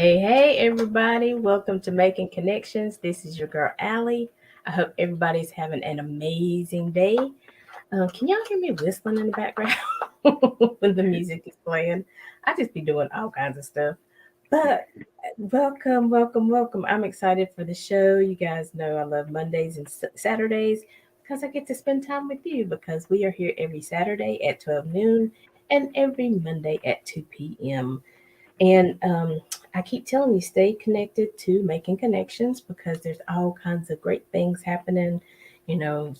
Hey, everybody. Welcome to Making Connections. This is your girl, Aly. I hope everybody's having an amazing day. Can y'all hear me whistling in the background when the music is playing? I just be doing all kinds of stuff. But welcome. I'm excited for the show. You guys know I love Mondays and Saturdays because I get to spend time with you because we are here every Saturday at 12 noon and every Monday at 2 p.m. And I keep telling you, stay connected to Making Connections because there's all kinds of great things happening. You know,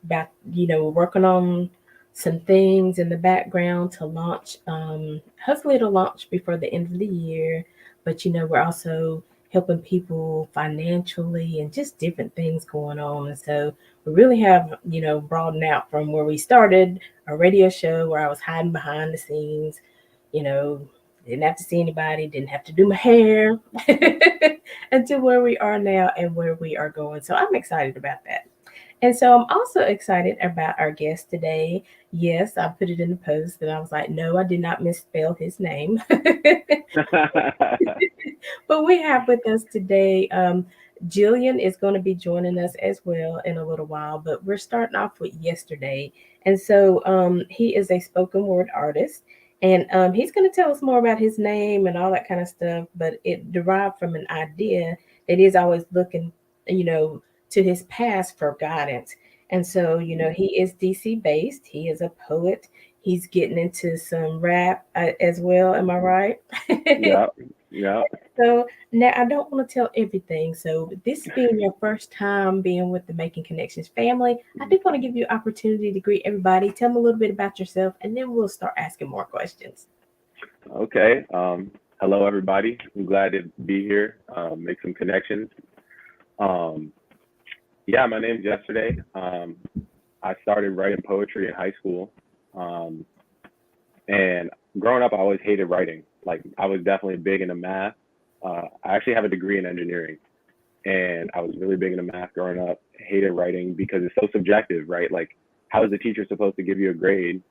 about we're working on some things in the background to launch. Hopefully, it'll launch before the end of the year. But we're also helping people financially and just different things going on. And so we really have broadened out from where we started a radio show where I was hiding behind the scenes. You know, didn't have to see anybody, didn't have to do my hair until where we are now and where we are going. So I'm excited about that. And so I'm also excited about our guest today. Yes, I put it in the post and I was like, no, I did not misspell his name. But we have with us today, Jillian is going to be joining us as well in a little while, but we're starting off with yesterday. And so he is a spoken word artist. And he's going to tell us more about his name and all that kind of stuff, but it derived from an idea that he's always looking, you know, to his past for guidance. And so, he is DC based. He is a poet. He's getting into some rap as well. Am I right? Yeah, yeah. So now I don't want to tell everything. So this being your first time being with the Making Connections family, I do want to give you an opportunity to greet everybody. Tell them a little bit about yourself, and then we'll start asking more questions. Okay. Hello, everybody. I'm glad to be here. Make some connections. Um, yeah, my name's Yesterday. I started writing poetry in high school. Um, and growing up, I always hated writing. Like, I was definitely big into math. I actually have a degree in engineering, and I was really big into math growing up. Hated writing because it's so subjective, right? Like, how is the teacher supposed to give you a grade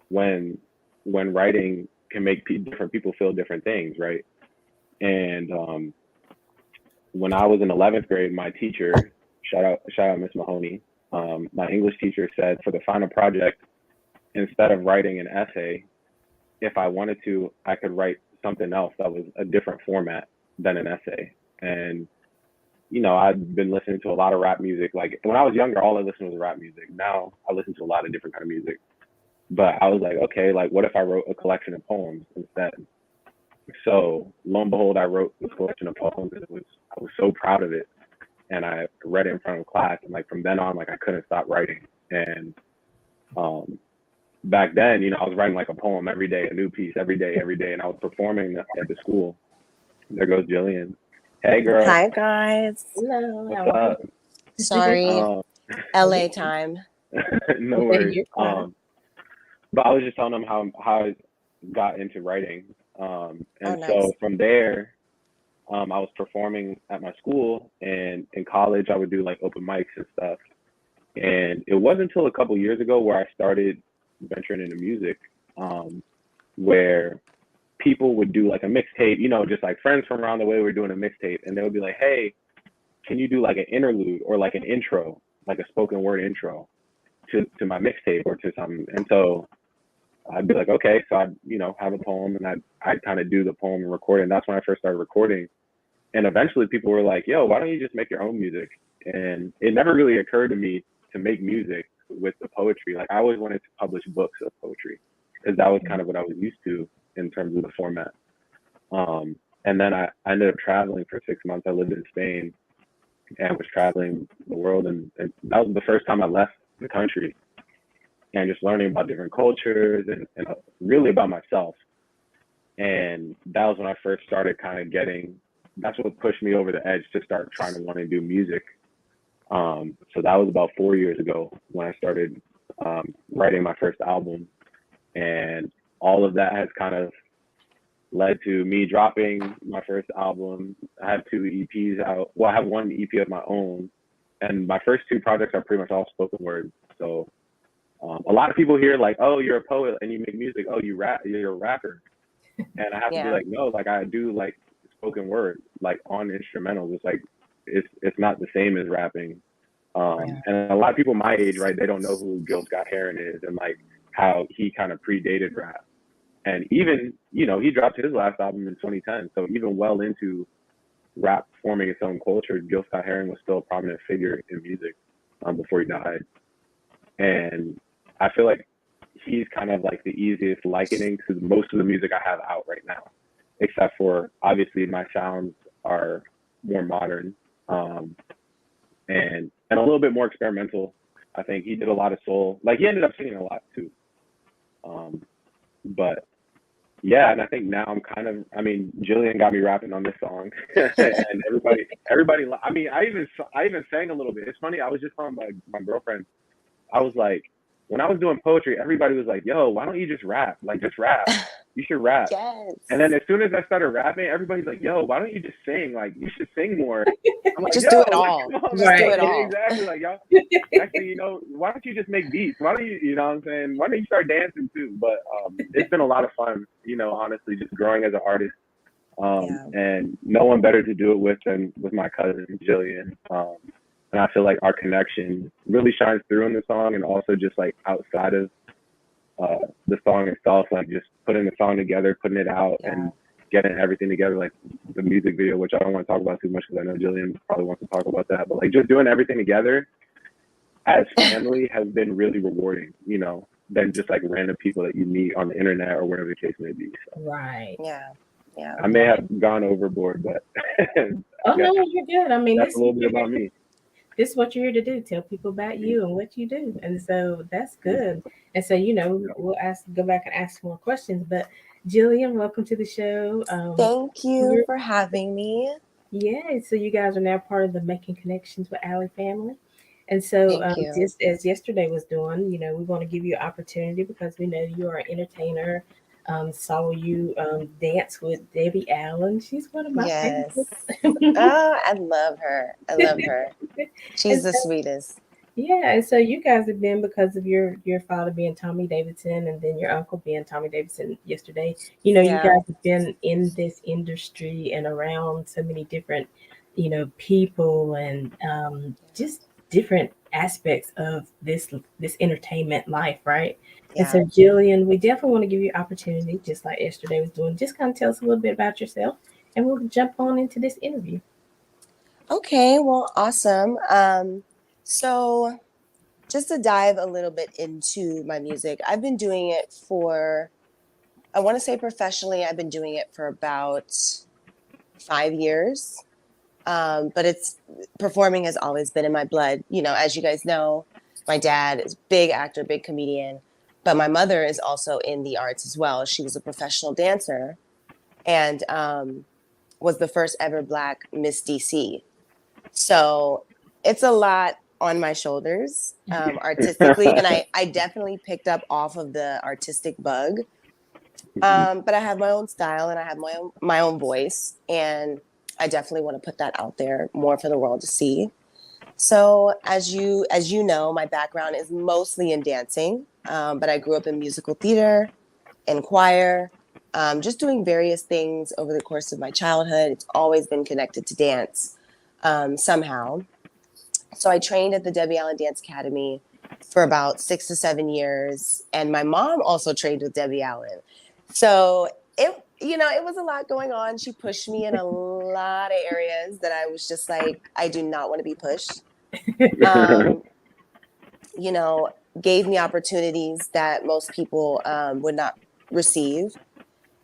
when writing can make different people feel different things, right? And when I was in 11th grade, my teacher, shout out Miss Mahoney, my English teacher said for the final project, instead of writing an essay, if I wanted to, I could write something else that was a different format than an essay. And I've been listening to a lot of rap music. Like when I was younger, all I listened was rap music. Now I listen to a lot of different kind of music. But I was like, okay, like what if I wrote a collection of poems instead? So lo and behold, I wrote this collection of poems. I was so proud of it, and I read it in front of class. And like from then on, like I couldn't stop writing. And um, back then, I was writing like a poem every day, a new piece every day, and I was performing at the school. There goes Jillian. Hey, girl. Hi guys. Hello, What's how are up? you? Sorry, Um, LA time. no worries. You're fine. But I was just telling them how I got into writing. Oh, And nice. so from there, I was performing at my school, and in college, I would do like open mics and stuff. And it wasn't until a couple years ago where I started venturing into music, um, where people would do like a mixtape, just like friends from around the way were doing a mixtape, and they would be like, hey, can you do like an interlude or like an intro, like a spoken word intro to my mixtape or to something? And so I'd be like, okay, so I'd, have a poem, and I'd kind of do the poem and record it. And that's when I first started recording. And eventually people were like, yo, why don't you just make your own music? And it never really occurred to me to make music with the poetry. Like I always wanted to publish books of poetry because that was kind of what I was used to in terms of the format. And then I ended up traveling for 6 months. I lived in Spain and was traveling the world. And that was the first time I left the country and just learning about different cultures and really about myself. And that was when I first started kind of that's what pushed me over the edge to start trying to want to do music. So that was about 4 years ago when I started writing my first album. And all of that has kind of led to me dropping my first album. I have two EPs out. Well, I have one EP of my own. And my first two projects are pretty much all spoken word. So a lot of people hear like, oh, you're a poet and you make music. Oh, you rap, you're a rapper. And I have to be Yeah. like, no, like I do like spoken word, like on instrumentals. It's like it's not the same as rapping. Yeah. And a lot of people my age, right, they don't know who Gil Scott Heron is and like how he kind of predated rap. And even, he dropped his last album in 2010. So even well into rap forming its own culture, Gil Scott Heron was still a prominent figure in music before he died. And I feel like he's kind of like the easiest likening to most of the music I have out right now, except for obviously my sounds are more modern, and a little bit more experimental. I think he did a lot of soul. Like he ended up singing a lot too. Um, but yeah, and I think now I'm kind of. I mean, Jillian got me rapping on this song, and everybody. I mean, I even sang a little bit. It's funny. I was just telling my girlfriend. I was like, when I was doing poetry, everybody was like, "Yo, why don't you just rap? Like, just rap. You should rap." Yes. And then as soon as I started rapping, everybody's like, "Yo, why don't you just sing? Like, you should sing more." I'm like, Just "Yo, do it like, all. come on, Just man." do Right. it all. Exactly. Like, y'all. Actually, why don't you just make beats? Why don't you know what I'm saying? Why don't you start dancing too? But it's been a lot of fun, honestly, just growing as an artist. Yeah. And no one better to do it with than with my cousin Jillian. And I feel like our connection really shines through in the song, and also just like outside of the song itself, like just putting the song together, putting it out, Yeah. and getting everything together, like the music video, which I don't want to talk about too much because I know Jillian probably wants to talk about that. But like just doing everything together as family has been really rewarding, than just like random people that you meet on the internet or whatever the case may be. So Right. Yeah. Yeah. I may have gone overboard, but Oh I guess no, you're good. I mean, that's a little bit about me. this is what you're here to do. Tell people about you and what you do, and so that's good. And so we'll go back and ask more questions. But Jillian, welcome to the show. Thank you We're, for having me. yeah, so you guys are now part of the Making Connections with Aly family. And so, Thank you. just as yesterday was doing, we want to give you an opportunity because we know you are an entertainer. Saw you dance with Debbie Allen. She's one of my Yes. favorites. Oh, I love her. I love her. She's And the so, sweetest. yeah, and so you guys have been because of your father being Tommy Davidson and then your uncle being Tommy Davidson yesterday. You Yeah. guys have been in this industry and around so many different, people and just different aspects of this entertainment life, right? And Yeah. so Jillian, we definitely want to give you an opportunity, just like yesterday was doing, just kind of tell us a little bit about yourself and we'll jump on into this interview. Okay. Well, awesome. So just to dive a little bit into my music, I've been doing it for, I want to say professionally, I've been doing it for about 5 years. But it's performing has always been in my blood. As you guys know, my dad is a big actor, big comedian, but my mother is also in the arts as well. She was a professional dancer and was the first ever Black Miss DC. So it's a lot on my shoulders artistically, and I definitely picked up off of the artistic bug. But I have my own style and I have my own voice, and I definitely want to put that out there more for the world to see. So as you know, my background is mostly in dancing, but I grew up in musical theater and choir, just doing various things over the course of my childhood. It's always been connected to dance somehow. So I trained at the Debbie Allen Dance Academy for about 6 to 7 years, and my mom also trained with Debbie Allen. So it was a lot going on. She pushed me in a lot of areas that I was just like, I do not want to be pushed. Um, you know, Gave me opportunities that most people would not receive.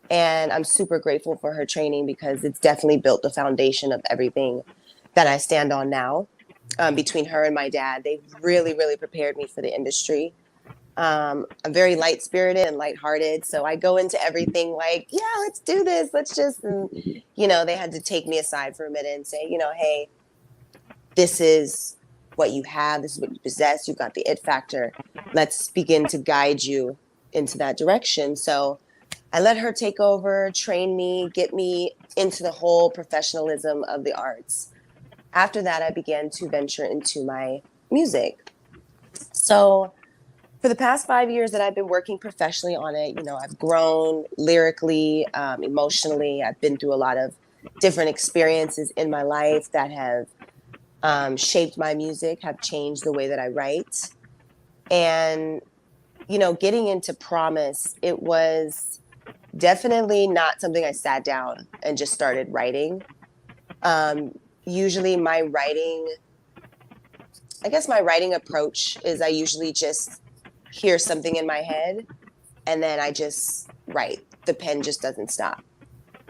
And I'm super grateful for her training because it's definitely built the foundation of everything that I stand on now. Between her and my dad, they've really, really prepared me for the industry. I'm very light spirited and lighthearted. So I go into everything like, yeah, let's do this. They had to take me aside for a minute and say, hey, this is what you have. This is what you possess. You've got the it factor. Let's begin to guide you into that direction. So I let her take over, train me, get me into the whole professionalism of the arts. After that, I began to venture into my music. So for the past 5 years that I've been working professionally on it, I've grown lyrically, emotionally. I've been through a lot of different experiences in my life that have shaped my music, have changed the way that I write. And, getting into Promise, it was definitely not something I sat down and just started writing. Um, Usually my writing approach is I usually just hear something in my head and then I just write. The pen just doesn't stop.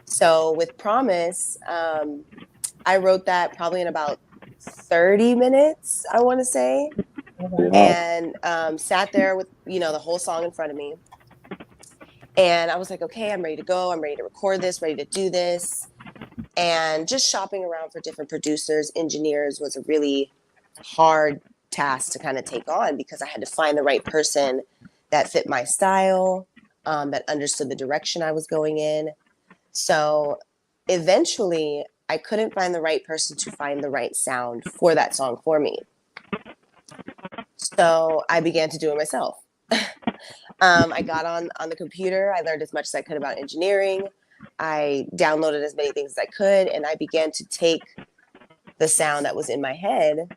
So with Promise, I wrote that probably in about 30 minutes, I want to say, Wow. and sat there with, the whole song in front of me. And I was like, okay, I'm ready to go. I'm ready to record this, ready to do this. And just shopping around for different producers, engineers was a really hard task to kind of take on because I had to find the right person that fit my style, that understood the direction I was going in. So eventually, I couldn't find the right person to find the right sound for that song for me. So I began to do it myself. I got on the computer. I learned as much as I could about engineering. I downloaded as many things as I could, and I began to take the sound that was in my head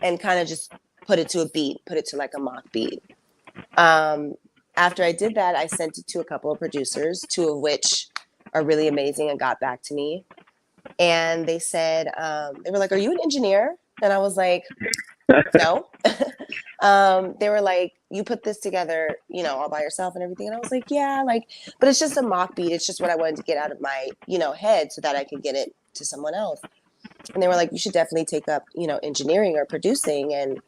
and kind of just put it to a beat, put it to like a mock beat. After I did that, I sent it to a couple of producers, two of which are really amazing and got back to me. And they said, they were like, "Are you an engineer?" And I was like, "No." They were like, "You put this together, all by yourself and everything." And I was like, "Yeah, like, but it's just a mock beat. It's just what I wanted to get out of my, head so that I could get it to someone else." And they were like, "You should definitely take up, engineering or producing and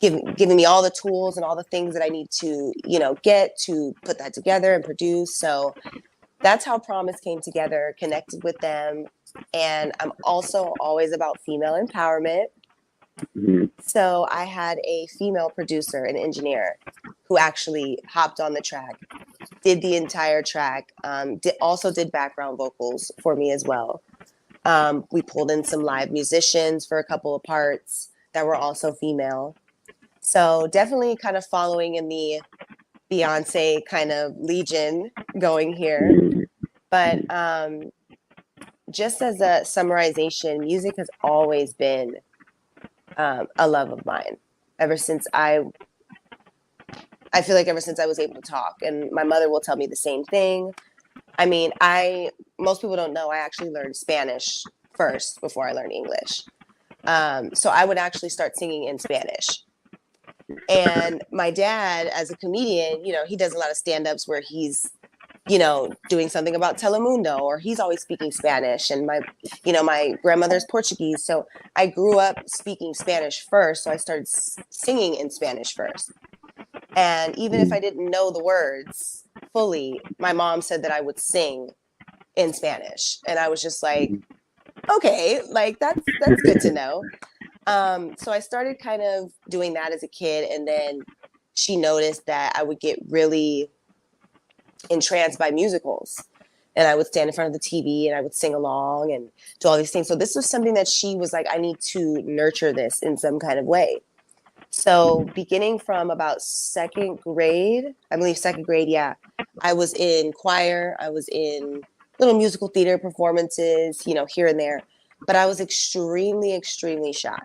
giving me all the tools and all the things that I need to, get to put that together and produce." So that's how Promise came together, connected with them. And I'm also always about female empowerment. Mm-hmm. So I had a female producer and engineer who actually hopped on the track, did the entire track, also did background vocals for me as well. We pulled in some live musicians for a couple of parts that were also female. So definitely kind of following in the Beyonce kind of legion going here. But just as a summarization, music has always been a love of mine ever since I feel like ever since I was able to talk. And my mother will tell me the same thing. I mean, most people don't know I actually learned Spanish first before I learned English. So I would actually start singing in Spanish. And my dad, as a comedian, he does a lot of stand-ups where he's, doing something about Telemundo, or he's always speaking Spanish. And my grandmother's Portuguese. So I grew up speaking Spanish first. So I started singing in Spanish first. And even if I didn't know the words fully, my mom said that I would sing in Spanish. And I was just like, okay, like that's good to know. So I started kind of doing that as a kid. And then she noticed that I would get really entranced by musicals. And I would stand in front of the TV and I would sing along and do all these things. So this was something that she was like, I need to nurture this in some kind of way. So beginning from about second grade, yeah, I was in choir. I was in little musical theater performances, here and there. But I was extremely, extremely shy,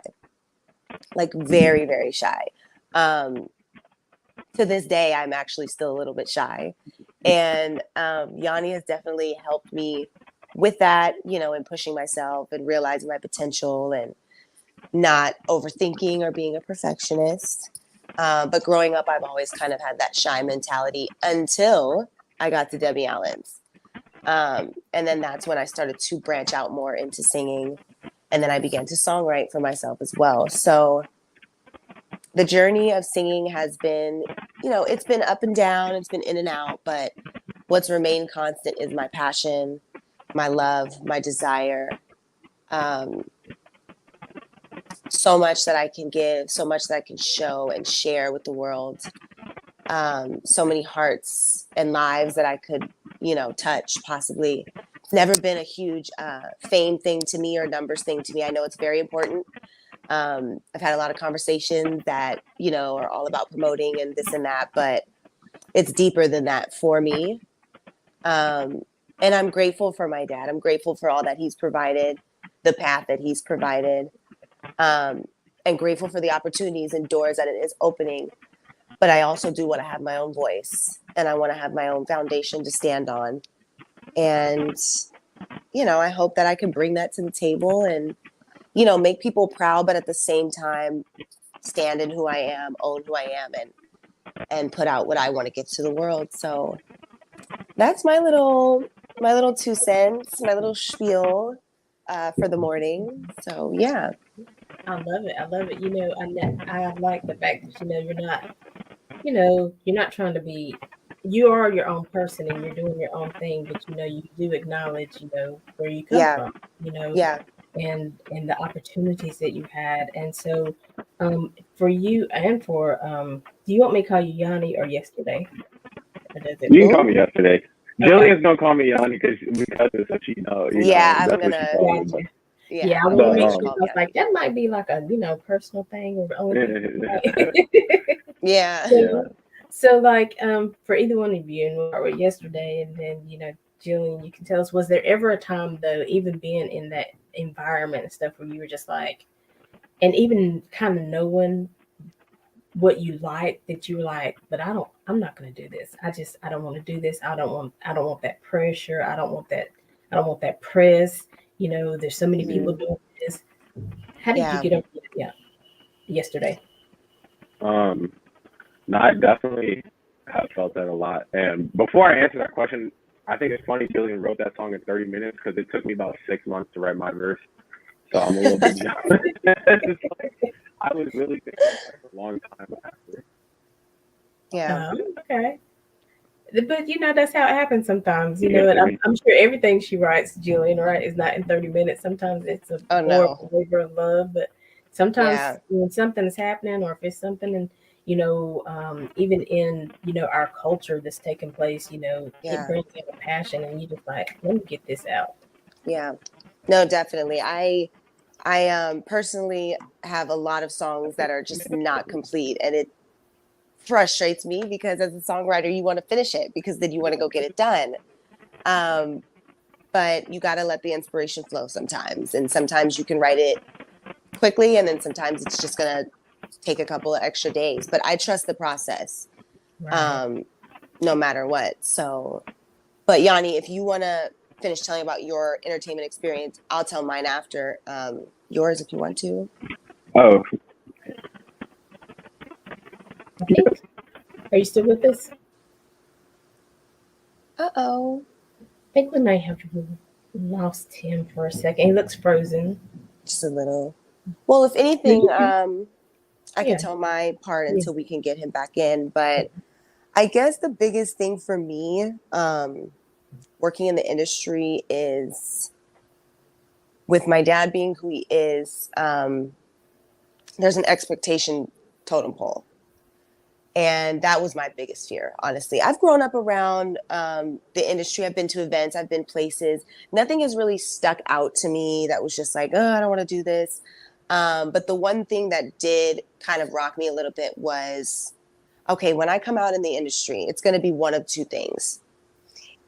like very, very shy. To this day, I'm actually still a little bit shy. And Yanni has definitely helped me with that, and pushing myself and realizing my potential and not overthinking or being a perfectionist. But growing up, I've always kind of had that shy mentality until I got to Debbie Allen's. And then that's when I started to branch out more into singing. And then I began to songwrite for myself as well. So the journey of singing has been, it's been up and down, it's been in and out, but what's remained constant is my passion, my love, my desire. So much that I can give, so much that I can show and share with the world. So many hearts and lives that I could, touch possibly. It's never been a huge fame thing to me or numbers thing to me. I know it's very important. I've had a lot of conversations that, are all about promoting and this and that, but it's deeper than that for me. And I'm grateful for my dad. I'm grateful for all that he's provided, the path that he's provided, and grateful for the opportunities and doors that it is opening. But I also do want to have my own voice, and I want to have my own foundation to stand on. And, I hope that I can bring that to the table and, make people proud, but at the same time, stand in who I am, own who I am, and put out what I want to give to the world. So that's my little 2 cents, my little spiel for the morning. So yeah. I love it. I love it. I like the fact that you're not trying to be. You are your own person and you're doing your own thing, but you do acknowledge where you come Yeah. from. You know, Yeah. and the opportunities that you've had. And so, for you and for do you want me to call you Yanni or yesterday? Or does it? You can call Ooh. me yesterday. Okay. Jillian's gonna call me Yanni because so she Yeah, I'm that's what she gonna calls me. Gotcha. yeah, Yeah, I I'm want gonna to let make you sure. call I me was out. like, that might be like a personal thing or the only thing. But Right? Yeah. yeah. So, like, for either one of you, and we'll start with yesterday, and then Jillian, you can tell us, was there ever a time though, even being in that environment and stuff, where you were just like, and even kind of knowing what you like, that you were like, but I'm not going to do this. I don't want to do this. I don't want that pressure. I don't want that press. There's so many people Mhm. doing this. How did you Yeah. get over it? Yeah, yesterday. Um, no, I definitely have felt that a lot. And before I answer that question, I think it's funny Jillian wrote that song in 30 minutes because it took me about 6 months to write my verse. So I'm a little bit jealous. It's like, I was really thinking about it for a long time after. Yeah. Okay. But that's how it happens sometimes, Yeah, and I'm sure everything she writes, Jillian, right, is not in 30 minutes. Sometimes it's a Oh more of no. a labor of love, but sometimes Yeah. when something is happening or if it's something and even in our culture that's taking place, it Yeah. brings up a passion and you just like, let me get this out. Yeah. No, definitely. I personally have a lot of songs that are just not complete, and it frustrates me because as a songwriter you want to finish it because then you want to go get it done. Um, but you got to let the inspiration flow sometimes, and sometimes you can write it quickly, and then sometimes it's just going to take a couple of extra days. But I trust the process, Right. um, no matter what. So, but Yanni, if you want to finish telling about your entertainment experience, I'll tell mine after yours if you want to. Oh, I think. Are you still with us? Uh-oh. I think we may have lost him for a second. He looks frozen. Just a little. Well, if No, anything, you can. I can Yeah. tell my part Yeah. until we can get him back in. But I guess the biggest thing for me, working in the industry is with my dad being who he is, there's an expectation totem pole. And that was my biggest fear, honestly. I've grown up around the industry. I've been to events, I've been places. Nothing has really stuck out to me that was just like, oh, I don't want to do this. But the one thing that did kind of rock me a little bit was, okay, when I come out in the industry, it's going to be one of two things.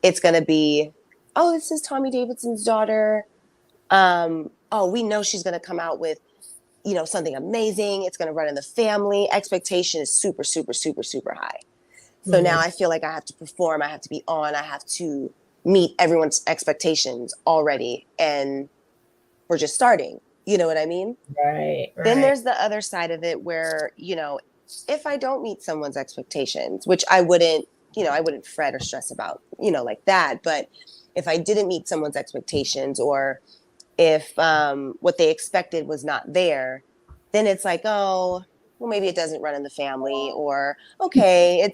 It's going to be, oh, this is Tommy Davidson's daughter. Oh, we know she's going to come out with something amazing. It's going to run in the family. Expectation is super, super, super, super high. So now Mhm. I feel like I have to perform. I have to be on. I have to meet everyone's expectations already. And we're just starting. You know what I mean? Right. Then Right. there's the other side of it where, if I don't meet someone's expectations, which I wouldn't fret or stress about, like that. But if I didn't meet someone's expectations, or if what they expected was not there, then it's like, oh, well, maybe it doesn't run in the family, or okay,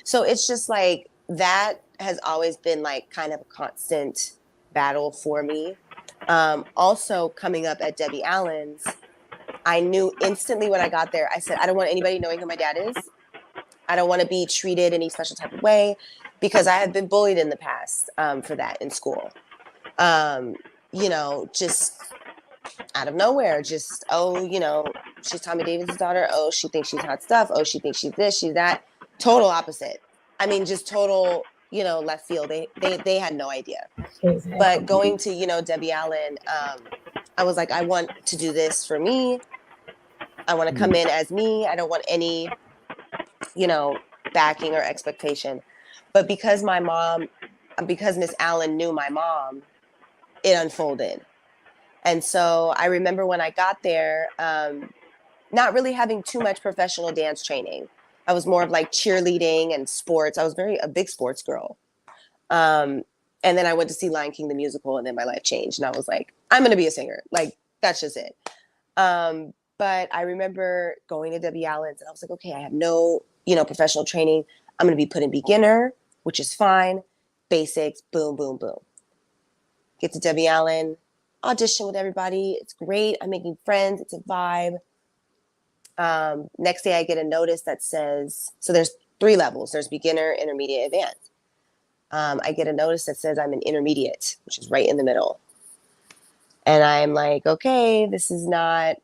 so it's just like that has always been like kind of a constant battle for me. Also, coming up at Debbie Allen's, I knew instantly when I got there, I said, I don't want anybody knowing who my dad is. I don't want to be treated any special type of way because I have been bullied in the past for that in school. Um, just out of nowhere, just, oh, she's Tommy Davis' daughter. Oh, she thinks she's hot stuff. Oh, she thinks she's this, she's that. Total opposite. I mean, just total. left field. They had no idea. Exactly. But going to, Debbie Allen, I was like, I want to do this for me. I want to come in as me. I don't want any, backing or expectation. But because Miss Allen knew my mom, it unfolded. And so I remember when I got there, not really having too much professional dance training. I was more of like cheerleading and sports. I was a big sports girl. Um, and then I went to see Lion King the musical, and then my life changed. And I was like, I'm going to be a singer. Like, that's just it. But I remember going to Debbie Allen's, and I was like, okay, I have no, professional training. I'm going to be put in beginner, which is fine. Basics, boom, boom, boom. Get to Debbie Allen, audition with everybody. It's great. I'm making friends. It's a vibe. Next day, I get a notice that says, so there's 3 levels. There's beginner, intermediate, advanced. I get a notice that says I'm an intermediate, which is right in the middle. And I'm like, okay, this is not,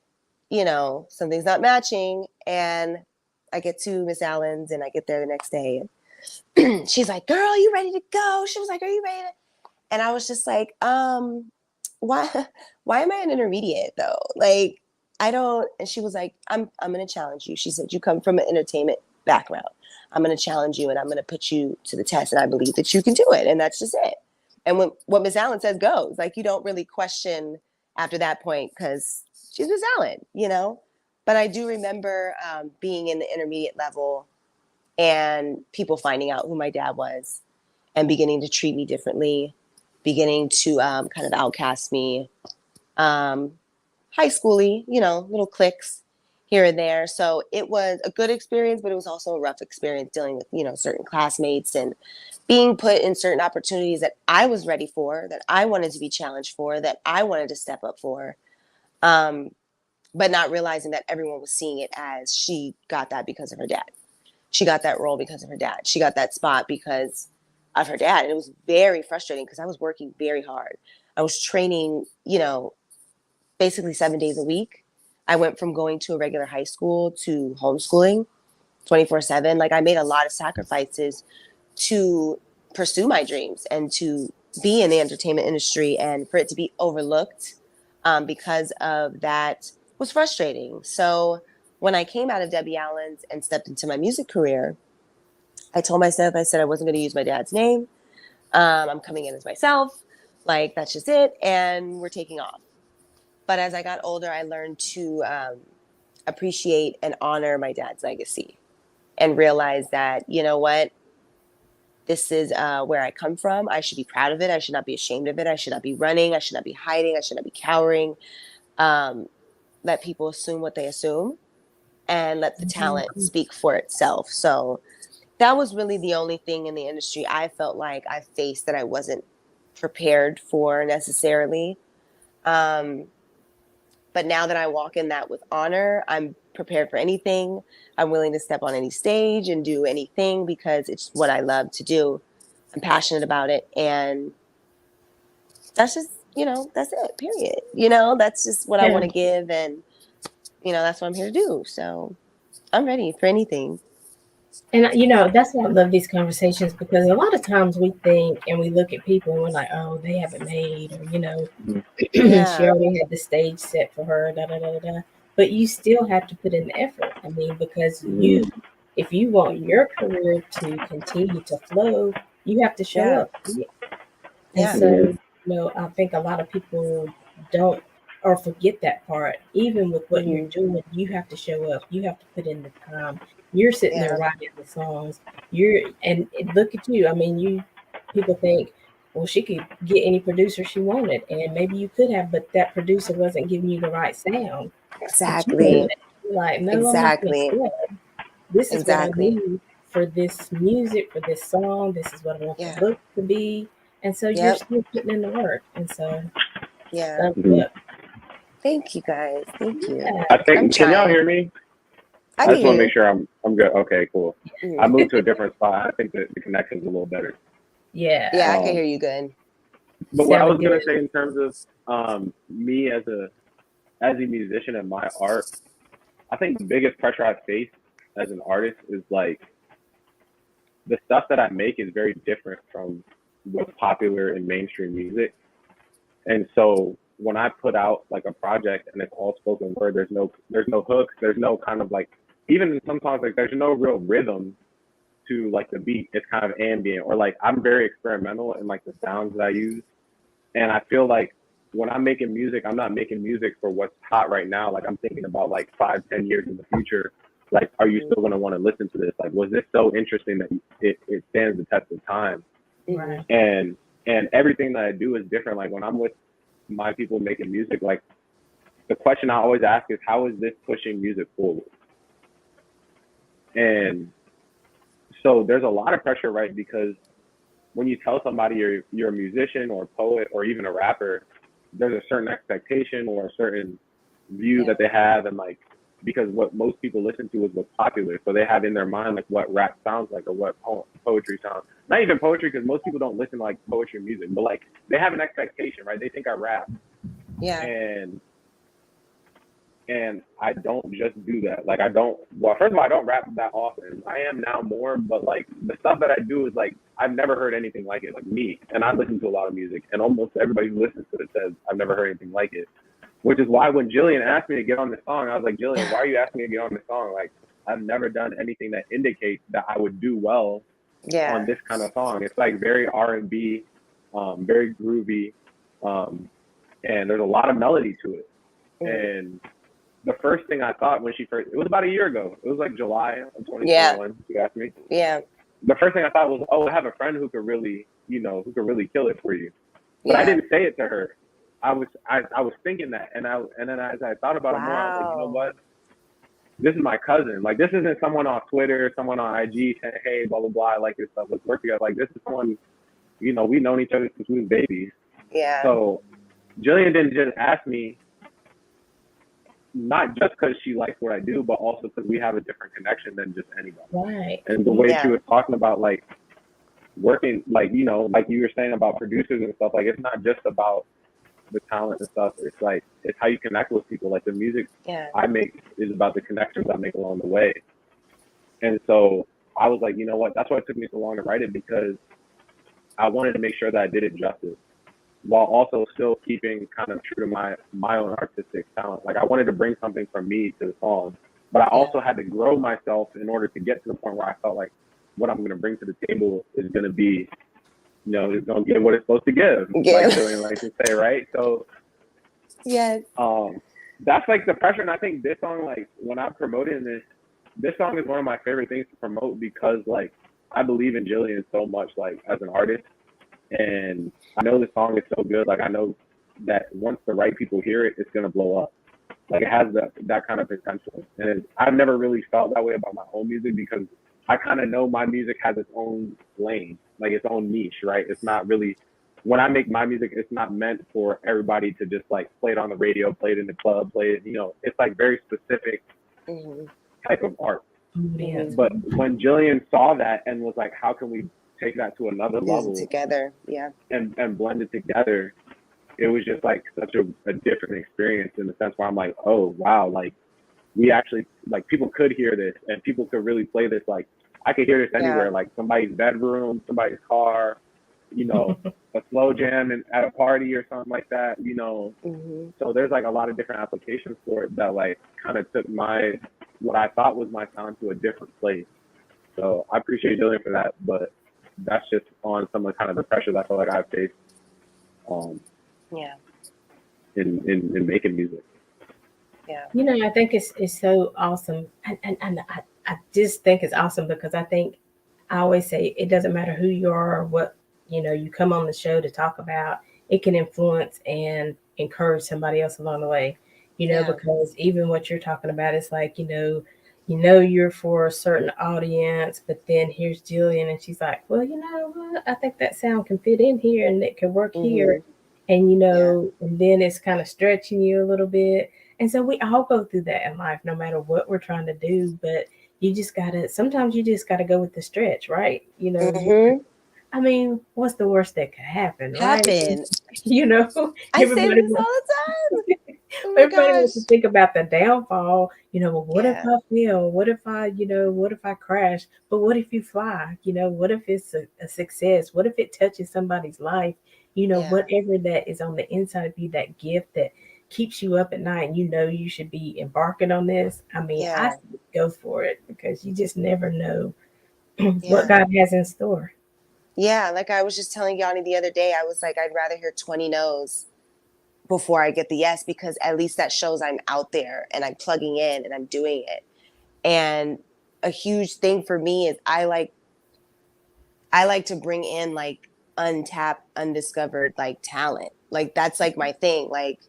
something's not matching. And I get to Miss Allen's, and I get there the next day. And she's like, girl, you ready to go? She was like, are you ready to? And I was just like, why am I an intermediate though? Like, I don't. And she was like, I'm going to challenge you. She said, you come from an entertainment background. I'm going to challenge you, and I'm going to put you to the test. And I believe that you can do it. And that's just it. And what Miss Allen says goes. Like, you don't really question after that point, because she's Miss Allen, But I do remember being in the intermediate level and people finding out who my dad was and beginning to treat me differently, beginning to kind of outcast me. High schooly, little cliques here and there. So it was a good experience, but it was also a rough experience dealing with, certain classmates and being put in certain opportunities that I was ready for, that I wanted to be challenged for, that I wanted to step up for. But not realizing that everyone was seeing it as she got that because of her dad. She got that role because of her dad. She got that spot because of her dad. And it was very frustrating because I was working very hard. I was training, basically 7 days a week. I went from going to a regular high school to homeschooling 24/7. Like, I made a lot of sacrifices to pursue my dreams and to be in the entertainment industry, and for it to be overlooked because of that was frustrating. So when I came out of Debbie Allen's and stepped into my music career, I told myself, I said I wasn't going to use my dad's name. I'm coming in as myself. Like, that's just it. And we're taking off. But as I got older, I learned to appreciate and honor my dad's legacy and realize that, you know what, this is where I come from. I should be proud of it. I should not be ashamed of it. I should not be running. I should not be hiding. I should not be cowering. Let people assume what they assume, and let the talent speak for itself. So that was really the only thing in the industry I felt like I faced that I wasn't prepared for necessarily. But now that I walk in that with honor, I'm prepared for anything. I'm willing to step on any stage and do anything because it's what I love to do. I'm passionate about it. And that's just, that's it, period. That's just what I want to give. And, that's what I'm here to do. So I'm ready for anything. And that's why I love these conversations, because a lot of times we think and we look at people and we're like, oh, they haven't made, or she already had the stage set for her, da da da da da. But you still have to put in the effort. I mean, because if you want your career to continue to flow, you have to show up. And so, I think a lot of people don't or forget that part. Even with what you're doing, you have to show up. You have to put in the time. You're sitting there writing the songs. And look at you. I mean, people think, well, she could get any producer she wanted, and maybe you could have, but that producer wasn't giving you the right sound. Exactly. You're like, no, exactly. I'm not. This is what I need for this music, for this song. This is what I want the look to be. And so you're still putting in the work. And so, Thank you guys. Thank you. I think, can y'all hear me? I just want to make sure I'm good. Okay, cool. I moved to a different spot. I think that the connection's a little better. Yeah, I can hear you good. But what I was going to say in terms of me as a musician and my art, I think the biggest pressure I face as an artist is like the stuff that I make is very different from what's popular in mainstream music. And so when I put out like a project and it's all spoken word, there's no hooks, there's no kind of like, even sometimes like there's no real rhythm to like the beat. It's kind of ambient, or like I'm very experimental in like the sounds that I use. And I feel like when I'm making music, I'm not making music for what's hot right now. Like I'm thinking about like 5, 10 years in the future. Like, are you still gonna want to listen to this? Like, was this so interesting that it stands the test of time? Right. And everything that I do is different. Like when I'm with my people making music, like the question I always ask is, how is this pushing music forward? And so there's a lot of pressure, right? Because when you tell somebody you're a musician or a poet or even a rapper, there's a certain expectation or a certain view that they have, and like, because what most people listen to is what's popular, so they have in their mind like what rap sounds like or what poetry sounds. Not even poetry, because most people don't listen to like poetry music, but like they have an expectation, right? They think I rap, Yeah. And I don't just do that. Like I don't. Well, first of all, I don't rap that often. I am now more, but like the stuff that I do is like I've never heard anything like it. Like me, and I listen to a lot of music, and almost everybody who listens to it says I've never heard anything like it. Which is why when Jillian asked me to get on this song, I was like, Jillian, why are you asking me to get on this song? Like I've never done anything that indicates that I would do well on this kind of song. It's like very R&B, very groovy, and there's a lot of melody to it. And the first thing I thought when it was about a year ago. It was like July of 2021. You asked me. Yeah. The first thing I thought was, oh, I have a friend who could really kill it for you. But I didn't say it to her. I was thinking that, and then as I thought about it more, I was like, you know what? This is my cousin. Like, this isn't someone on Twitter, someone on IG saying, hey, blah blah blah, I like your stuff, let's work together. Like, this is someone, we've known each other since we were babies. Yeah. So Jillian didn't just ask me, not just because she likes what I do, but also because we have a different connection than just anybody. Right. And the way she was talking about like working, like, like you were saying about producers and stuff, like it's not just about the talent and stuff. It's like, it's how you connect with people. Like the music I make is about the connections I make along the way. And so I was like, you know what? That's why it took me so long to write it, because I wanted to make sure that I did it justice, while also still keeping kind of true to my own artistic talent. Like I wanted to bring something from me to the song, but I also had to grow myself in order to get to the point where I felt like what I'm going to bring to the table is going to be, it's going to give what it's supposed to give. Like Jillian likes to say, right? So that's like the pressure. And I think this song, like when I'm promoting this song is one of my favorite things to promote, because like I believe in Jillian so much, like as an artist. And I know the song is so good. Like I know that once the right people hear it, it's gonna blow up. Like it has that kind of potential. And I've never really felt that way about my own music, because I kind of know my music has its own lane, like its own niche, right? It's not really, when I make my music, it's not meant for everybody to just like play it on the radio, play it in the club, play it. It's like very specific type of art. But when Jillian saw that and was like, how can we take that to another level together, and blend it together, it was just like such a different experience, in the sense where I'm like, oh wow, like we actually, like people could hear this and people could really play this. Like I could hear this anywhere, like somebody's bedroom, somebody's car, a slow jam at a party or something like that, So there's like a lot of different applications for it that like kind of took what I thought was my sound to a different place. So I appreciate Jillian for that, but that's just on some of kind of the pressures I feel like I've faced in making music. I think it's so awesome, and I just think it's awesome, because I think I always say it doesn't matter who you are or what you come on the show to talk about. It can influence and encourage somebody else along the way, because even what you're talking about, it's like you're for a certain audience, but then here's Jillian and she's like, well, you know what? I think that sound can fit in here and it can work here. And, and then it's kind of stretching you a little bit. And so we all go through that in life, no matter what we're trying to do. But sometimes you just got to go with the stretch, right? I mean, what's the worst that could happen, right? I say everybody this all the time. Oh my Everybody gosh. wants to think about the downfall. Well, what if Yeah. I fail? What if what if I crash? But what if you fly? What if it's a success? What if it touches somebody's life? Yeah. Whatever that is on the inside of you, that gift that keeps you up at night and you should be embarking on this. I mean, I Yeah. say go for it because you just never know what Yeah. God has in store. Yeah. Like I was just telling Yanni the other day, I was like, I'd rather hear 20 no's before I get the yes, because at least that shows I'm out there and I'm plugging in and I'm doing it. And a huge thing for me is I like to bring in like untapped, undiscovered like talent. Like that's like my thing. Like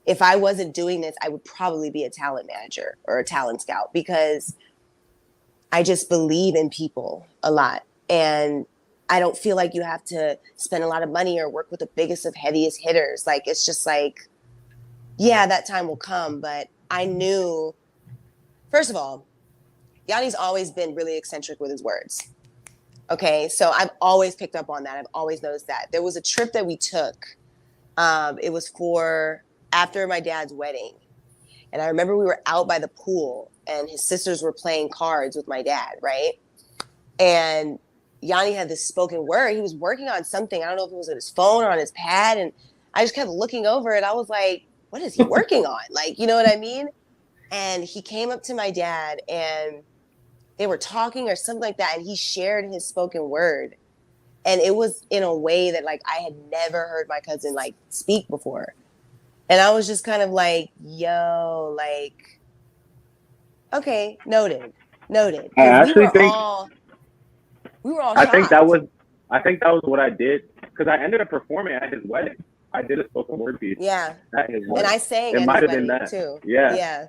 if I wasn't doing this, I would probably be a talent manager or a talent scout, because I just believe in people a lot. And I don't feel like you have to spend a lot of money or work with the biggest of heaviest hitters. Like it's just like, yeah, that time will come. But I knew, first of all, Yanni's always been really eccentric with his words. Okay, so I've always picked up on that. I've always noticed that. There was a trip that we took. It was for after my dad's wedding. And I remember we were out by the pool and his sisters were playing cards with my dad, right? And Yanni had this spoken word. He was working on something. I don't know if it was on his phone or on his pad. And I just kept looking over it. I was like, what is he working on? Like, you know what I mean? And he came up to my dad and they were talking or something like that. And he shared his spoken word. And it was in a way that like I had never heard my cousin like speak before. And I was just kind of like, yo, like, okay, noted, noted. I Because actually think we were all I think that shocked. was I think that was what I did because I ended up performing at his wedding. I did a spoken word piece Yeah. at his And wedding. I sang It at might his have been wedding that. too. Yeah, Yeah.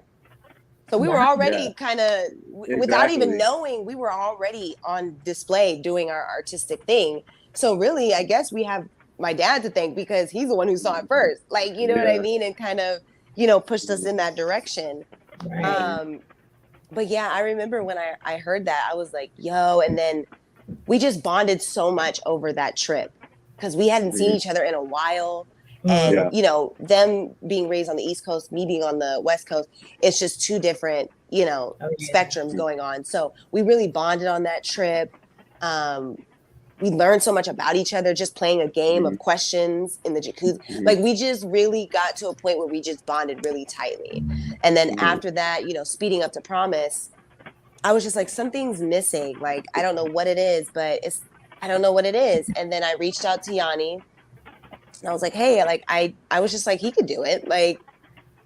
So we were Wow. yeah, already kind of, without even exactly. knowing, we were already on display doing our artistic thing. So really, I guess we have my dad to thank because he's the one who saw it first. Like, you know what I Yeah. mean? And kind of, pushed us in that direction. Right. Um, but yeah, I remember when I heard that, I was like, yo, and then we just bonded so much over that trip because we hadn't seen Mhm. each other in a while. Mhm. And, Yeah. them being raised on the East Coast, me being on the West Coast, it's just two different, Oh yeah. spectrums going on. So we really bonded on that trip. Um, we learned so much about each other just playing a game of Mhm. questions in the jacuzzi. Mhm. Like we just really got to a point where we just bonded really tightly. And then Mhm. after that, speeding up to Promise, I was just like, something's missing. Like, I don't know what it is, but I don't know what it is. And then I reached out to Yanni and I was like, hey, like, I was just like, he could do it. Like,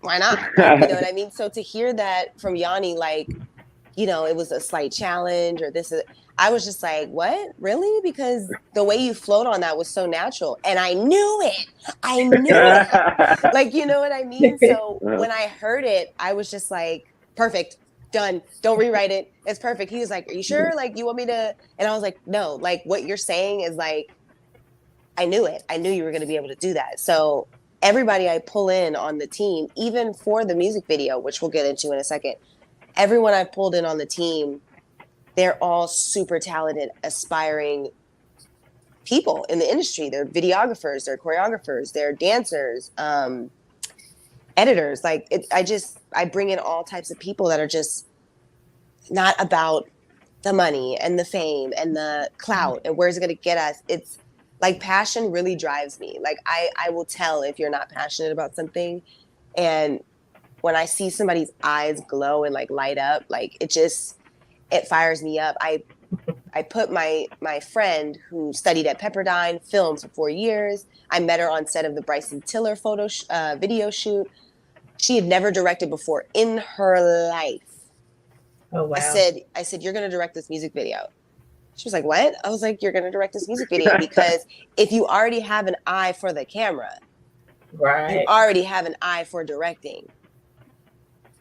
why not? Like, you know what I mean? So to hear that from Yanni, like, it was a slight challenge or this is, I was just like, what? Really? Because the way you float on that was so natural. And I knew it. I knew it. Like, you know what I mean? So Uh, when I heard it, I was just like, perfect, done. Don't rewrite it. It's perfect. He was like, are you sure? Like, you want me to? And I was like, no, like what you're saying is like, I knew it. I knew you were going to be able to do that. So everybody I pull in on the team, even for the music video, which we'll get into in a second, everyone I pulled in on the team, they're all super talented, aspiring people in the industry. They're videographers, they're choreographers, they're dancers, editors. Like I bring in all types of people that are just not about the money and the fame and the clout and where's it going to get us. It's like passion really drives me. Like I will tell if you're not passionate about something. And when I see somebody's eyes glow and like light up, like it fires me up. I put my friend who studied at Pepperdine, filmed for 4 years. I met her on set of the Bryson Tiller video shoot. She had never directed before in her life. Oh I wow. said, you're going to direct this music video. She was like, what? I was like, you're going to direct this music video because if you already have an eye for the camera, you Right. already have an eye for directing.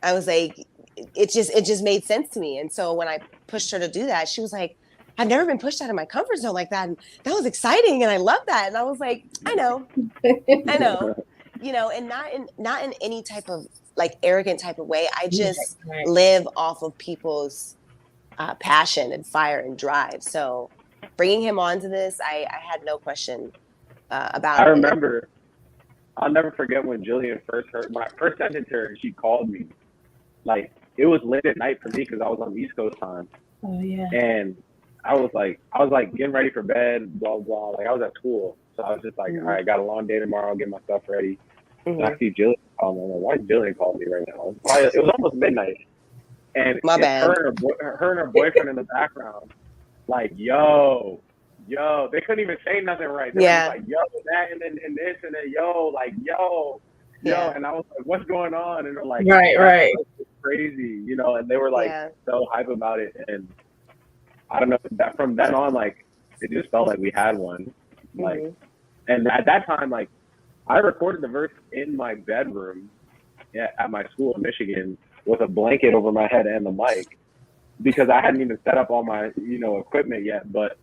I was like, it just made sense to me. And so when I pushed her to do that, she was like, I've never been pushed out of my comfort zone like that. And that was exciting. And I love that. And I was like, I know, and not in any type of like arrogant type of way. I Right. just Right. live off of people's passion and fire and drive. So bringing him onto this, I had no question I about it. remember I'll never forget when Jillian when I first sent it to her, and she called me. Like, it was late at night for me because I was on East Coast time. Oh yeah. And I was like getting ready for bed, blah, blah. Like, I was at school. So I was just like, all right, got a long day tomorrow, get my stuff ready. And I see Jillian call me. I'm like, why is Jillian calling me right now? It was almost midnight. And My it's bad. her and her boyfriend in the background, like, yo. They couldn't even say nothing right. They were just like, yo, that, and then and this, and then yo. And I was like, what's going on? And they're like, right. It's crazy, and they were like so hype about it. And I don't know, that from then on, like, it just felt like we had one. Like, and at that time, like, I recorded the verse in my bedroom at my school in Michigan with a blanket over my head and the mic because I hadn't even set up all my, equipment yet. But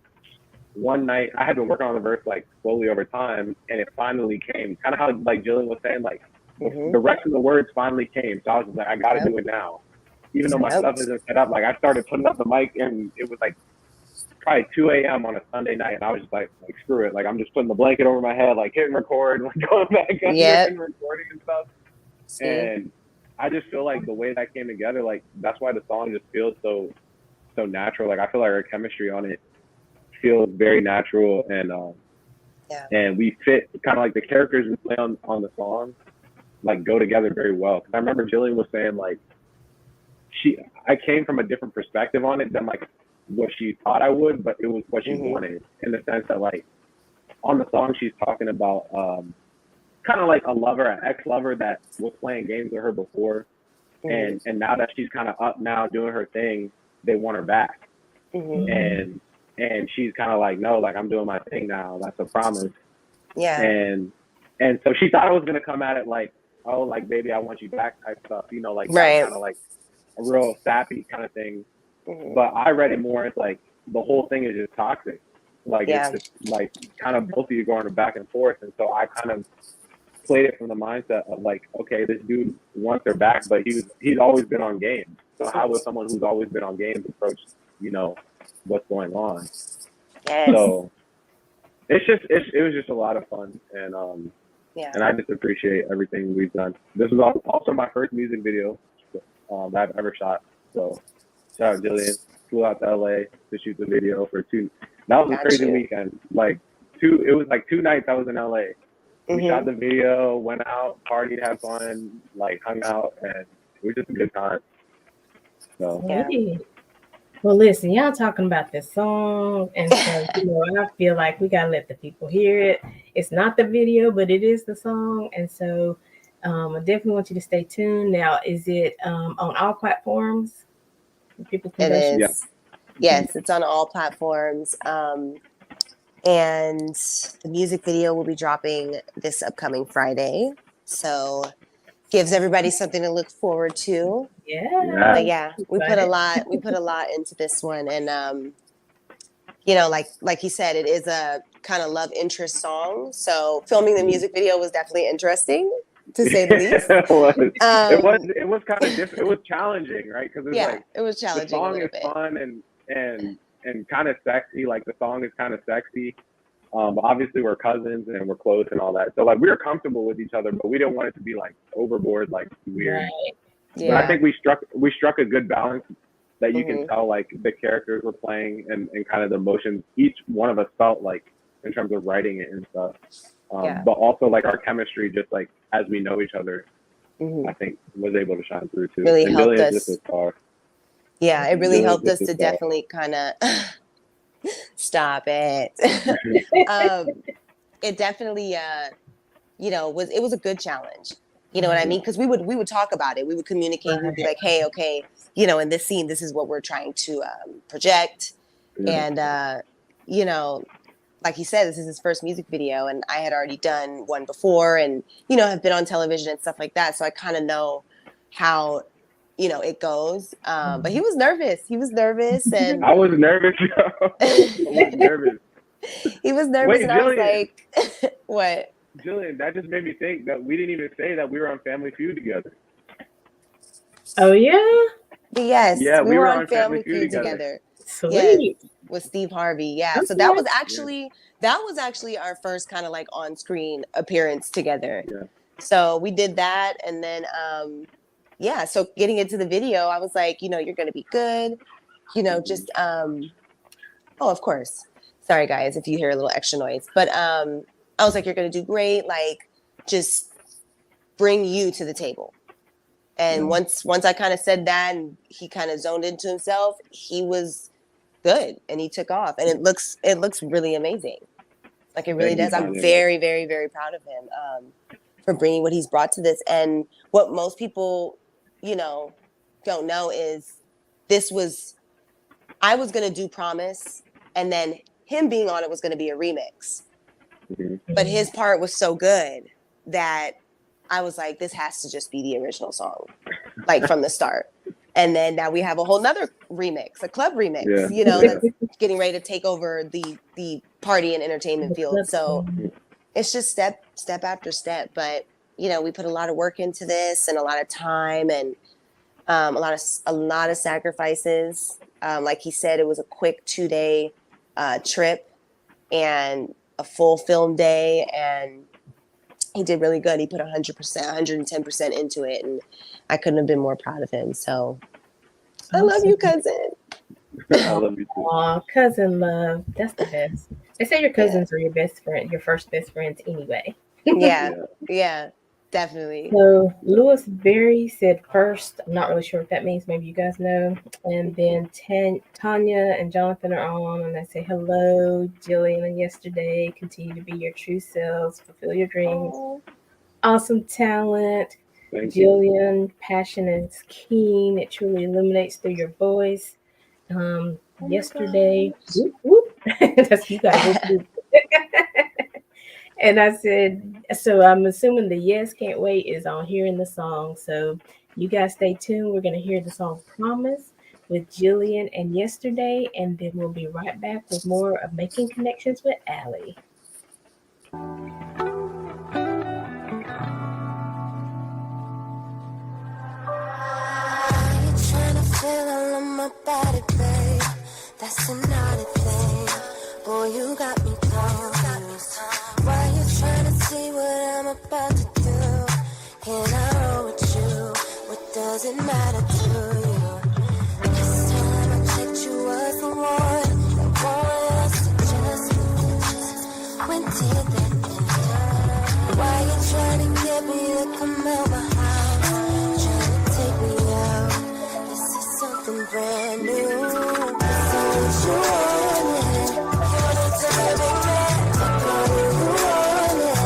one night I had been working on the verse like slowly over time, and it finally came. Kind of how like Jillian was saying, like the rest of the words finally came. So I was just like, I got to do it now, even though my stuff isn't set up. Like, I started putting up the mic, and it was like probably 2 a.m. on a Sunday night, and I was just like screw it. Like, I'm just putting the blanket over my head, like hitting record, like going back under and recording and stuff. And I just feel like the way that came together, like that's why the song just feels so natural. Like, I feel like our chemistry on it feels very natural, and we fit kind of like the characters we play on the song, like go together very well. Cause I remember Jillian was saying like I came from a different perspective on it than like what she thought I would, but it was what she wanted, in the sense that like on the song she's talking about kind of like a lover, an ex-lover that was playing games with her before, and now that she's kind of up now doing her thing, they want her back, and she's kind of like, no, like I'm doing my thing now. That's a promise. Yeah. And so she thought I was gonna come at it like, oh, like baby, I want you back type stuff, like kind of like a real sappy kind of thing. But I read it more as like the whole thing is just toxic. Like it's just like kind of both of you going back and forth. And so I kind of played it from the mindset of like, okay, this dude wants her back, but he's always been on games. So how would someone who's always been on games approach, what's going on? So it was just a lot of fun, and and I just appreciate everything we've done. This was also my first music video that I've ever shot. So shout out Jillian, flew out to LA to shoot the video for 2. That was a crazy weekend. Like it was like 2 nights I was in LA. We shot the video, went out, partied, had fun, like hung out, and it was just a good time. So well, listen, y'all talking about this song, and so I feel like we gotta let the people hear it. It's not the video, but it is the song, and so I definitely want you to stay tuned. Now, is it on all platforms? People can it is. Yes, it's on all platforms. And the music video will be dropping this upcoming Friday. So gives everybody something to look forward to. Yeah. But we put a lot into this one. And like you said, it is a kind of love interest song. So filming the music video was definitely interesting, to say the least. It was kind of different. It was challenging, right? Because it was challenging. The song is fun and kind of sexy. Like the song is kind of sexy. But obviously we're cousins and we're close and all that. So like we were comfortable with each other, but we didn't want it to be like overboard, like weird. Right. Yeah. But I think we struck a good balance that you can tell like the characters were playing and kind of the emotions each one of us felt like in terms of writing it and stuff. But also like our chemistry, just like as we know each other, I think was able to shine through too. Really and helped us. Yeah, it really helped us to definitely kind of stop it. It definitely, was a good challenge. You know what I mean? Because we would talk about it. We would communicate. We'd be like, hey, okay, in this scene, this is what we're trying to project. And, like he said, this is his first music video, and I had already done one before and, have been on television and stuff like that. So I kind of know how, it goes. But he was nervous. And I was nervous. He was nervous. Wait, and Jillian, I was like, what? Jillian, that just made me think that we didn't even say that we were on Family Feud together. Oh, yeah? Yes, we were on Family Feud together. Yes, Sweet. with Steve Harvey. Yeah. So Okay. that was actually our first kind of like on screen appearance together. Yeah. So we did that, and then yeah. So getting into the video, I was like, you know, you're gonna be good. You know, just oh, of course. Sorry guys if you hear a little extra noise, but I was like, you're gonna do great. Like, just bring you to the table. And once I kind of said that, and he kind of zoned into himself, he was good, and he took off, and it looks really amazing. Like, it really Thank you, does. I'm Tanya. very, very, very proud of him for bringing what he's brought to this. And what most people, you know, don't know is I was gonna do Promise, and then him being on it was gonna be a remix. But his part was so good that I was like, this has to just be the original song, like from the start. And then now we have a whole nother remix, a club remix, you know, that's getting ready to take over the party and entertainment field. So it's just step after step. But, you know, we put a lot of work into this, and a lot of time, and a lot of sacrifices. Like he said, it was a quick 2-day trip and a full film day, and he did really good. He put 100%, 110% into it, and I couldn't have been more proud of him. So I love you, cousin. I love you too. Aw, cousin love. That's the best. They say your cousins are your best friend, your first best friends anyway. Yeah, definitely. So Louis Berry said first. I'm not really sure what that means. Maybe you guys know. And then Tanya and Jonathan are on, and they say hello, Jillian and yesterday. Continue to be your true selves, fulfill your dreams. Oh, Awesome talent. Thank you. Jillian, passion is keen. It truly illuminates through your voice. Yesterday, whoop, whoop. That's you guys. And I said, so I'm assuming the Yes Can't Wait is on hearing the song. So you guys stay tuned. We're going to hear the song Promise with Jillian and Yesterday. And then we'll be right back with more of Making Connections with Aly. Feel all on my body, babe. That's another thing. Boy, you got me confused. Why you trying to see what I'm about to do? Can I roll with you? What does it matter to you? This time I checked, you was the one that wanted us to just when did that end? Why you trying to get me to come out my house? Trying to take me out. Something brand new. So what you wanted? You wanted to make me mad. What you wanted?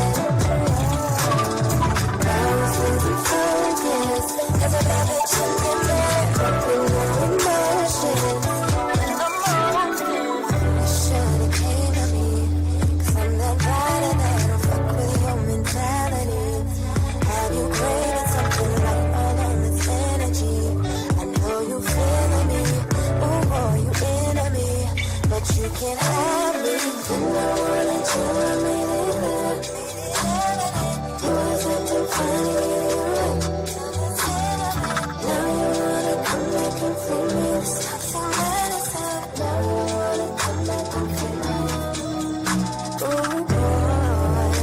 Now I'm losing focus, 'cause I got pictures in there with no emotions. You should've came to me, 'cause I'm that rider that don't fuck with your mentality. Have you craving something like all on this energy? You feeling me, oh boy, you into me, but you can't have me. And I wanted you, I made it good. You was acting funny, now you wanna come back and free me. Stop saying that it's up. Now you wanna come back and free me. Oh boy,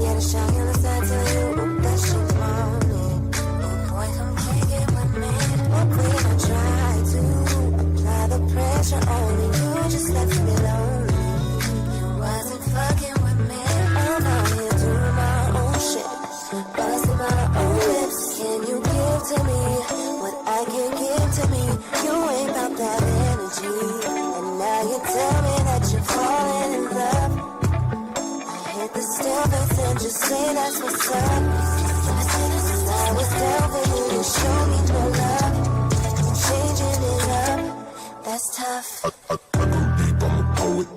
yeah, the shot on the side tell you that she wanted. Oh boy, come kick it with me. When I try to apply the pressure on you, just left me lonely. You wasn't fucking with me. I'm out here doing my own shit, busting my own lips. Can you give to me what I can give to me? You ain't about that energy, and now you tell me that you're falling in love. I hit the stillness and just say that's what's up. I was down for you to show me no love. Changing it up, that's tough. I go deep, I'm a poet,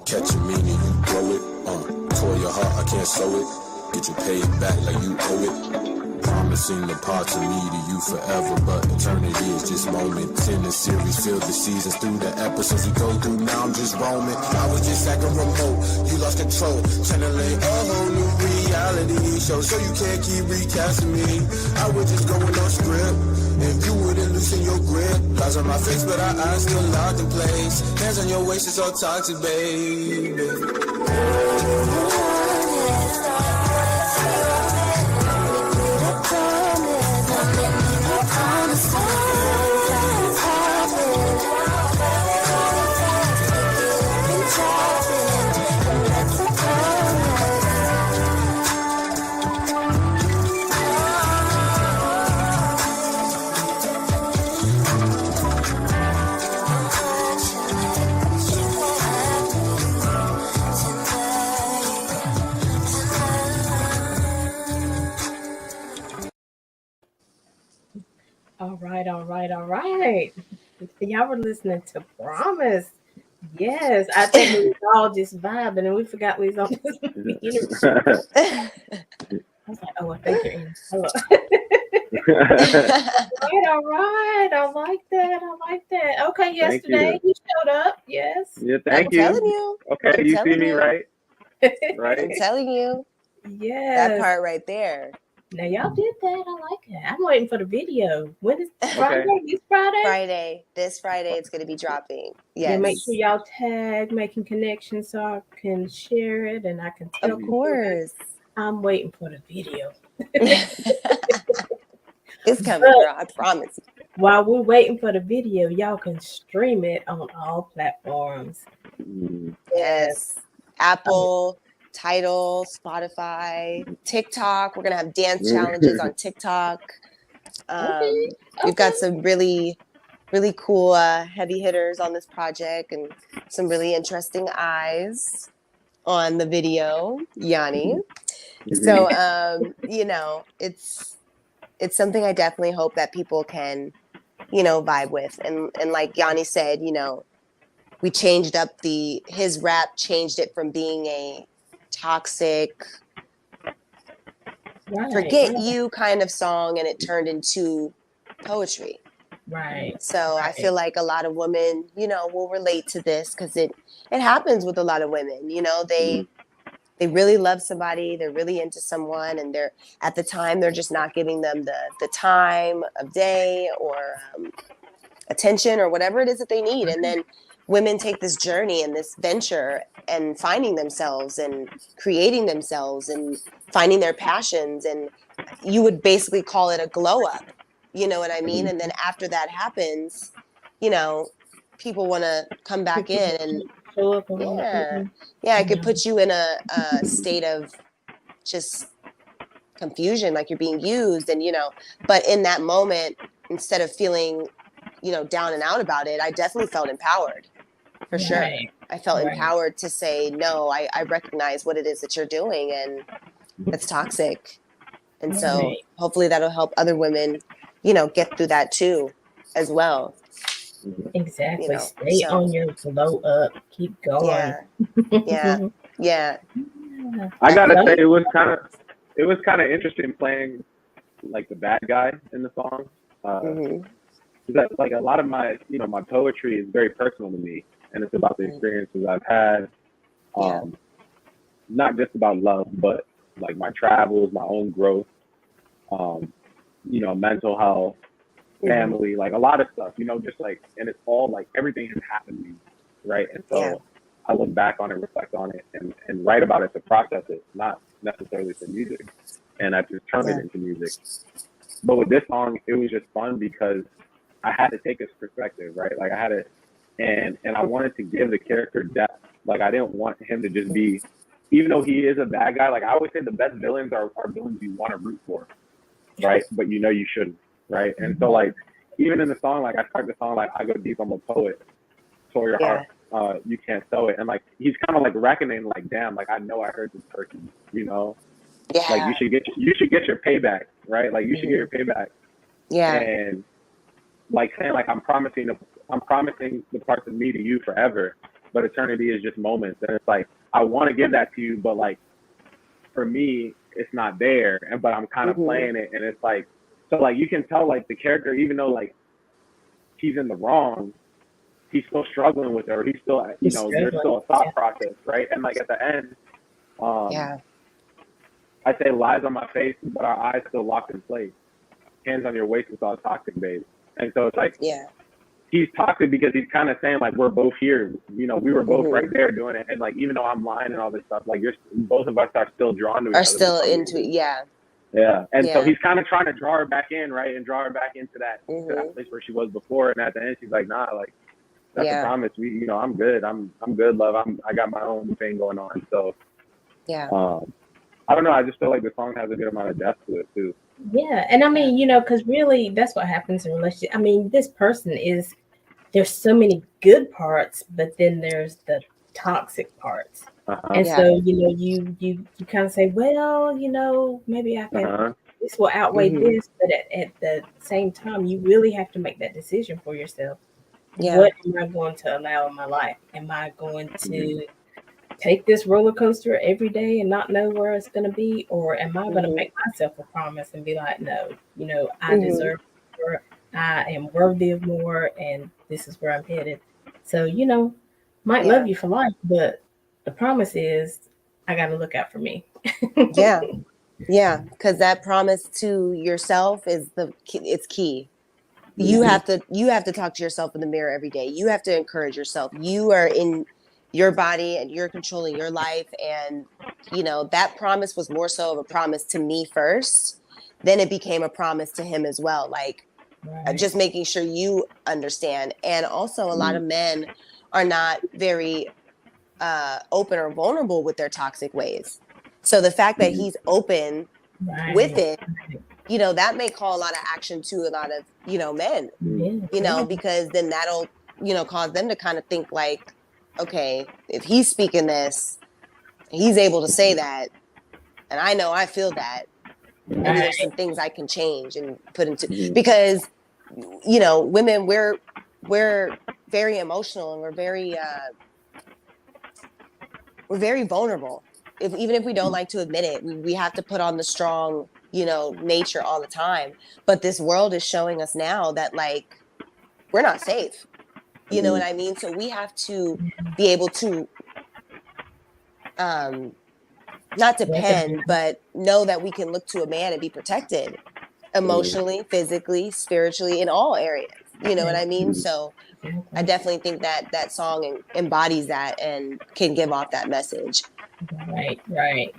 catch a meaning, you throw it, tore your heart, I can't sew it, get you paid back like you owe it, promising the parts of me to you forever, but eternity is just moments in the series. Feel the seasons through the episodes we go through. Now I'm just roaming. I was just like a remote. You lost control. Channeling a whole new reality show, so you can't keep recasting me. I was just going on script. If you wouldn't loosen your grip, lies on my face, but our eyes still locked in place. Hands on your waist, it's all toxic, baby. All right. Y'all were listening to Promise. Yes, I think we was all just vibing and we forgot we was on this interview. I was like, oh, I think you're in. Hello. All right. I like that. Okay, yesterday you showed up. Yes. Yeah, I'm thank you. telling you. Okay, I'm you see telling me, you. right? I'm Right? telling you. Yes. That part right there. Now y'all did that. I like it. I'm waiting for the video. When is Okay. Friday? This Friday? This Friday, it's going to be dropping. Yeah, Yes. make sure y'all tag Making Connections so I can share it and I can tell Of people course. I'm waiting for the video. It's coming, girl. I promise. While we're waiting for the video, y'all can stream it on all platforms. Mm. Yes. Apple, Tidal, Spotify, TikTok. We're going to have dance challenges on TikTok. We've got some really cool heavy hitters on this project and some really interesting eyes on the video, Yanni. So, it's something I definitely hope that people can, vibe with. And like Yanni said, we changed up his rap changed it from being a toxic, forget you kind of song, and it turned into poetry. Right. So I feel like a lot of women, will relate to this because it happens with a lot of women. They really love somebody, they're really into someone, and they're at the time they're just not giving them the time of day or attention or whatever it is that they need. And then women take this journey and this venture and finding themselves and creating themselves and finding their passions, and you would basically call it a glow up. You know what I mean? And then after that happens, people want to come back in and it could put you in a state of just confusion, like you're being used. And, but in that moment, instead of feeling, down and out about it, I definitely felt empowered for sure. I felt empowered to say, no, I recognize what it is that you're doing and it's toxic. And so hopefully that'll help other women, get through that too, as well. Exactly. Stay on your glow up. Keep going. Yeah. I gotta say, it was kind of interesting playing like the bad guy in the song. That, like, a lot of my my poetry is very personal to me, and it's about the experiences I've had. Not just about love, but like my travels, my own growth. Mental health, family, like a lot of stuff, just like, and it's all like everything has happened to me, right? And so I look back on it, reflect on it, and write about it to process it, not necessarily for music. And I just turned it into music. But with this song, it was just fun because I had to take his perspective, right? Like I had to, and I wanted to give the character depth. Like I didn't want him to just be, even though he is a bad guy, like I always say the best villains are villains you want to root for, right? But you shouldn't, right? And so like, even in the song, like I start the song like, I go deep, I'm a poet, so your heart, you can't sew it. And like, he's kind of like reckoning, like, damn, like I know I hurt this person, like you should get your payback, right? Like you should get your payback. And like saying like, I'm promising the parts of me to you forever, but eternity is just moments. And it's like, I want to give that to you, but like, for me, it's not there, but I'm kind of playing it, and it's like, so like you can tell like the character, even though like he's in the wrong, he's still struggling with her. He's still, you know, there's still a thought process, right? And like at the end, I say lies on my face, but our eyes still locked in place. Hands on your waist, it's all toxic, babe. And so it's like, he's toxic because he's kind of saying like, we're both here, you know, we were both right there doing it, and like even though I'm lying and all this stuff, like both of us are still drawn to each other. Are still into it, and so he's kind of trying to draw her back in, right, and draw her back into that, to that place where she was before, and at the end she's like, nah, like that's a promise. We, you know, I'm good, I'm good, love. I got my own thing going on. So I don't know, I just feel like the song has a good amount of depth to it too. Yeah, and I mean, you know, because really that's what happens in relationships. I mean, this person is, there's so many good parts, but then there's the toxic parts. And so, you know, you kind of say, well, you know, maybe I can, this will outweigh this, but at the same time, you really have to make that decision for yourself. What am I going to allow in my life? Am I going to take this roller coaster every day and not know where it's going to be? Or am I going to make myself a promise and be like, no, you know, I deserve more, I am worthy of more, and this is where I'm headed. So, you know, might love you for life, but the promise is I got to look out for me. Because that promise to yourself is it's key. You have to talk to yourself in the mirror every day. You have to encourage yourself. You are in your body and you're controlling your life. And, you know, that promise was more so of a promise to me first. Then it became a promise to him as well. Like just making sure you understand. And also a lot of men are not very open or vulnerable with their toxic ways. So the fact that he's open with it, you know, that may call a lot of action to a lot of, you know, men, you know, because then that'll, you know, cause them to kind of think like, okay, if he's speaking this, he's able to say that, and I know I feel that, maybe there's some things I can change and put into, because, you know, women, we're very emotional and we're very vulnerable. Even if we don't like to admit it, we have to put on the strong, you know, nature all the time. But this world is showing us now that like we're not safe. You know what I mean? So we have to be able to not depend, but know that we can look to a man and be protected emotionally, physically, spiritually, in all areas. You know what I mean? So I definitely think that that song embodies that and can give off that message. Right.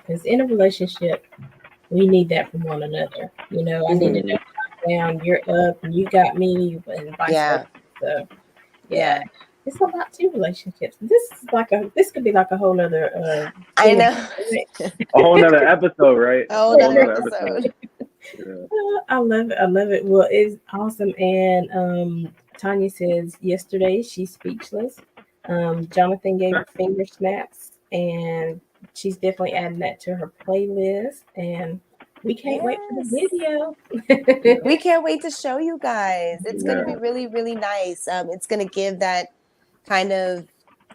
Because in a relationship, we need that from one another. You know, I need to know down, you're up, and you got me, and vice versa. So, it's about two relationships. This could be like a whole nother. I know. A whole nother episode, right? A whole nother episode. I love it. Well, it's awesome. And Tanya says yesterday she's speechless. Jonathan gave her finger snaps, and she's definitely adding that to her playlist. And we can't wait for the video. We can't wait to show you guys. It's going to be really, really nice. It's going to give that kind of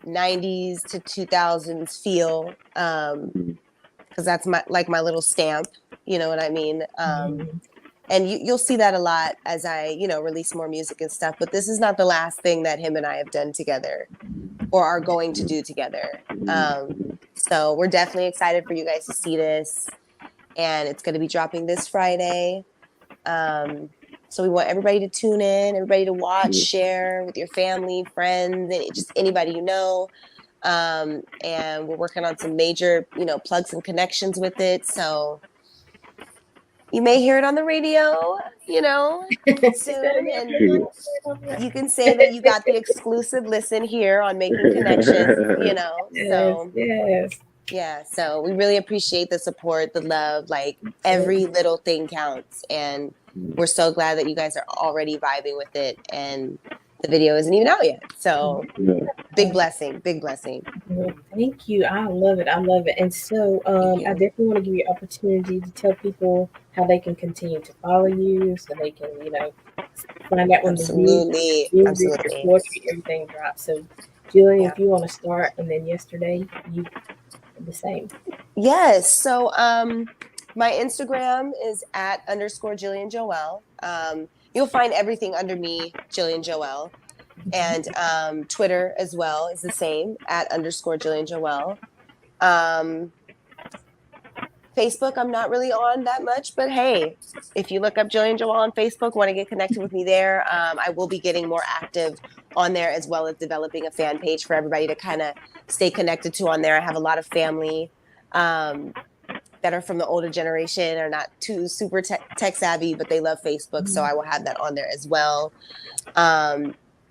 90s to 2000s feel, because that's my little stamp. You know what I mean? And you'll see that a lot as I, you know, release more music and stuff. But this is not the last thing that him and I have done together or are going to do together. So we're definitely excited for you guys to see this. And it's going to be dropping this Friday. So we want everybody to tune in, everybody to watch, share with your family, friends, and just anybody you know. And we're working on some major, you know, plugs and connections with it. So you may hear it on the radio, you know, soon. And you can say that you got the exclusive listen here on Making Connections, you know. So yeah, so we really appreciate the support, the love, like every little thing counts. And we're so glad that you guys are already vibing with it. And the video isn't even out yet. So big blessing. Well, thank you. I love it. And so I definitely want to give you an opportunity to tell people how they can continue to follow you so they can, you know, find out when the music, poetry, everything drops. So Julian, if you want to start, and then yesterday, you the same. Yes. So my Instagram is at _ Jillian Joelle. You'll find everything under me, Jillian Joelle. And Twitter as well is the same at _ Jillian Joelle. Facebook, I'm not really on that much, but hey, if you look up Jillian Joelle on Facebook, want to get connected with me there, I will be getting more active on there, as well as developing a fan page for everybody to kind of stay connected to on there. I have a lot of family that are from the older generation, are not too super tech savvy, but they love Facebook. So I will have that on there as well.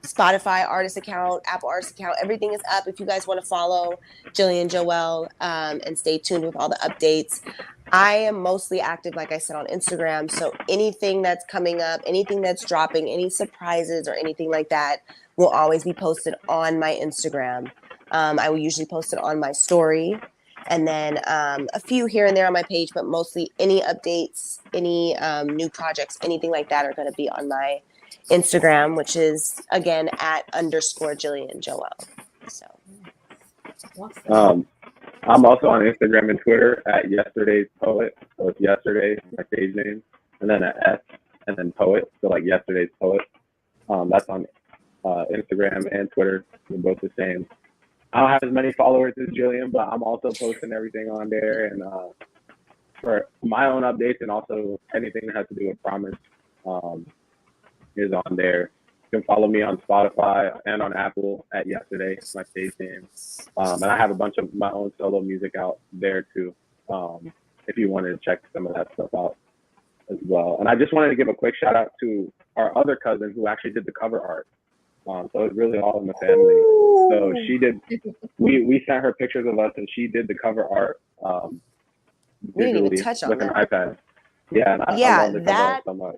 Spotify artist account, Apple artist account, everything is up. If you guys want to follow Jillian Joelle and stay tuned with all the updates. I am mostly active, like I said, on Instagram. So anything that's coming up, anything that's dropping, any surprises or anything like that will always be posted on my Instagram. I will usually post it on my story, and then a few here and there on my page, but mostly any updates, any new projects, anything like that are going to be on my Instagram, which is again at _ Jillian Joelle. So I'm also on Instagram and Twitter at Yesterday's Poet. So it's yesterday, my stage name, and then an S, and then Poet. So like Yesterday's Poet. That's on Instagram and Twitter. They're both the same. I don't have as many followers as Jillian, but I'm also posting everything on there, and for my own updates, and also anything that has to do with Promise is on there. You can follow me on Spotify and on Apple at Yesterday, my stage name. And I have a bunch of my own solo music out there too, if you wanted to check some of that stuff out as well. And I just wanted to give a quick shout out to our other cousin who actually did the cover art. So it's really all in the family. So she did, we sent her pictures of us, and she did the cover art we didn't even touch on with that. an iPad. Yeah, and I love the cover art so much.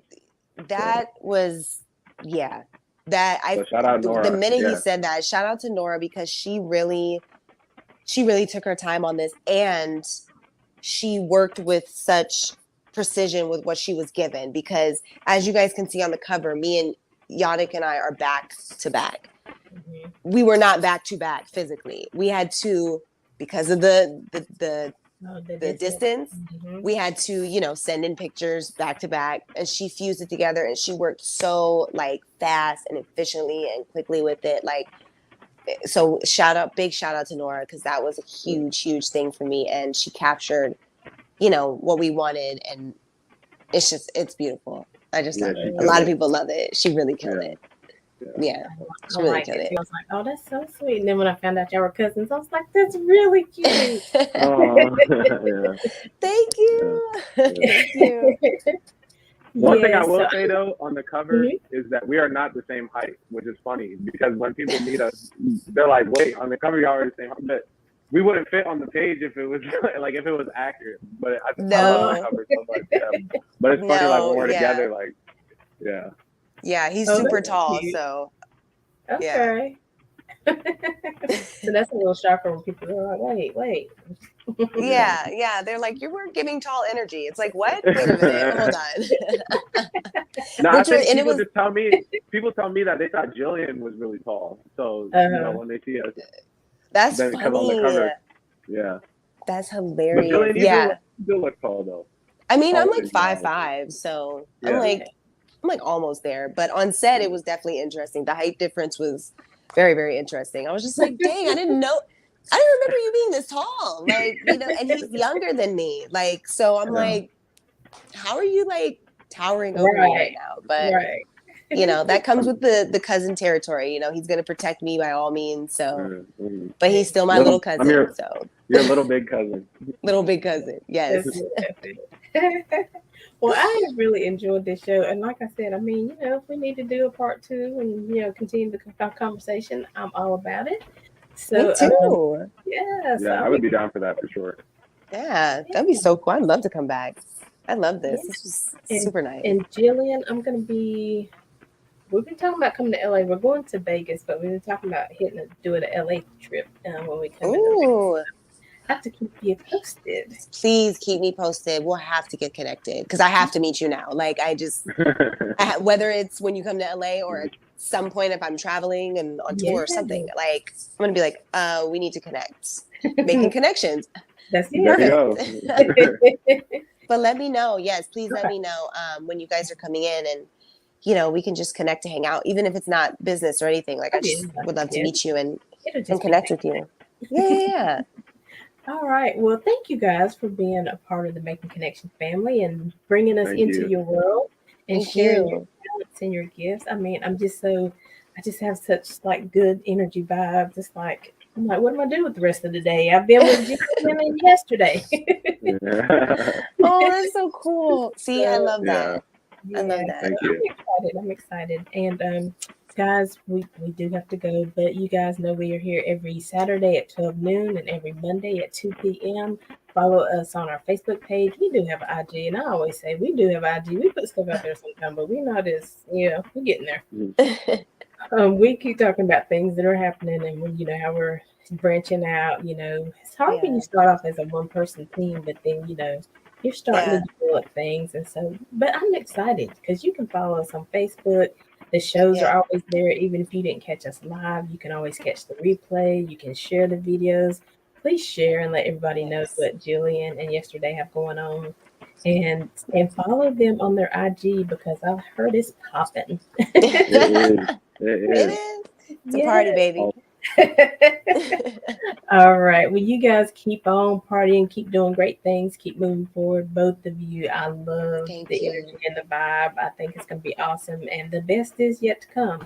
That was, yeah. That So shout out Nora. The minute he said that, shout out to Nora, because she really took her time on this, and she worked with such precision with what she was given. Because as you guys can see on the cover, me and Yannick and I are back to back. Mm-hmm. We were not back to back physically. We had to, because of the distance, mm-hmm. We had to, send in pictures back to back, and she fused it together, and she worked so like fast and efficiently and quickly with it. Like, so big shout out to Nora, because that was a huge thing for me, and she captured, what we wanted, and it's beautiful. I just love it. A lot of people love it. She really killed it. Yeah. She really killed it. I was like, oh, that's so sweet. And then when I found out y'all were cousins, I was like, that's really cute. Thank you. Thank you. One thing I will say though on the cover is that we are not the same height, which is funny, because when people meet us, they're like, wait, on the cover y'all are the same height. But we wouldn't fit on the page if it was like if it was accurate. But I love the cover so much. Yeah. But it's funny, like when we're together, like, yeah. Yeah, he's super tall, so okay. Yeah. So that's a little shocker when people are like, wait. Yeah. They're like, you weren't giving tall energy. It's like, what? Wait a minute, hold on. No, I think people tell me that they thought Jillian was really tall. So when they see us, that's funny. On the cover, yeah, that's hilarious. But Jillian, you do look tall though. I mean, I'm like 5'5", so I'm like almost there. But on set, it was definitely interesting. The height difference was very, very interesting. I was just like, dang, I didn't remember you being this tall. Like, and he's younger than me. Like, so I'm like, how are you like towering over me right now? But that comes with the cousin territory. He's gonna protect me by all means. So, but he's still my little cousin. You're a little big cousin. Little big cousin, yes. Well, I have really enjoyed this show, and like I said, I mean, if we need to do a part 2 and continue the conversation, I'm all about it. So, me too. I would be down for that for sure. Yeah, that'd be so cool. I'd love to come back. I love this. This was super nice. And Jillian, we've been talking about coming to LA. We're going to Vegas, but we've been talking about doing an LA trip when we come. Ooh. I have to keep you posted. Please keep me posted. We'll have to get connected, because I have to meet you now. Like, whether it's when you come to LA or at some point if I'm traveling and on tour or something, like, I'm going to be like, we need to connect. Making connections. That's There you go. But let me know. Yes, please let me know when you guys are coming in, and we can just connect to hang out, even if it's not business or anything. Like I just would love to meet you and It'll just be connect with you. Yeah. all right. Well, thank you guys for being a part of the Making Connections family and bringing us Thank into you. your world and Thank sharing your you. talents and your gifts. I mean, I just have such like good energy vibes. It's like, I'm like, what am I doing with the rest of the day? I've been with Jillian yesterday. Oh, that's so cool. See, I So, love Yeah. that. I yeah, love that. Thank so you. I'm excited. And guys, we do have to go, but you guys know we are here every Saturday at 12 noon and every Monday at 2 p.m. Follow us on our Facebook page. We do have an IG, and I always say we do have IG. We put stuff out there sometimes, but we're not as, we're getting there. We keep talking about things that are happening, and how we're branching out. It's hard when Yeah. you start off as a one-person team, but then you're starting Yeah. to develop things, and so. But I'm excited because you can follow us on Facebook. The shows are Yeah. always there, even if you didn't catch us live. You can always catch the replay. You can share the videos. Please share and let everybody know Yes. what Jillian and yesterday have going on, and follow them on their IG because I've heard it's popping. It is. It It is. is. It's a party, Yes. baby. Oh, All right. Well, you guys keep on partying, keep doing great things, keep moving forward. Both of you, I love Thank the you. energy and the vibe. I think it's going to be awesome, and the best is yet to come.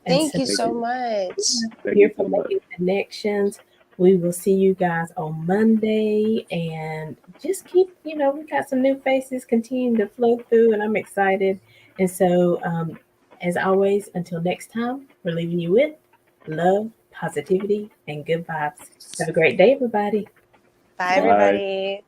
And Thank so, you thank so you. much. Thank here you for so much. Making Connections. We will see you guys on Monday, and just keep, we got some new faces continuing to flow through, and I'm excited. And so, as always, until next time, we're leaving you with love, positivity, and good vibes. Have a great day, everybody. Bye, Bye. everybody.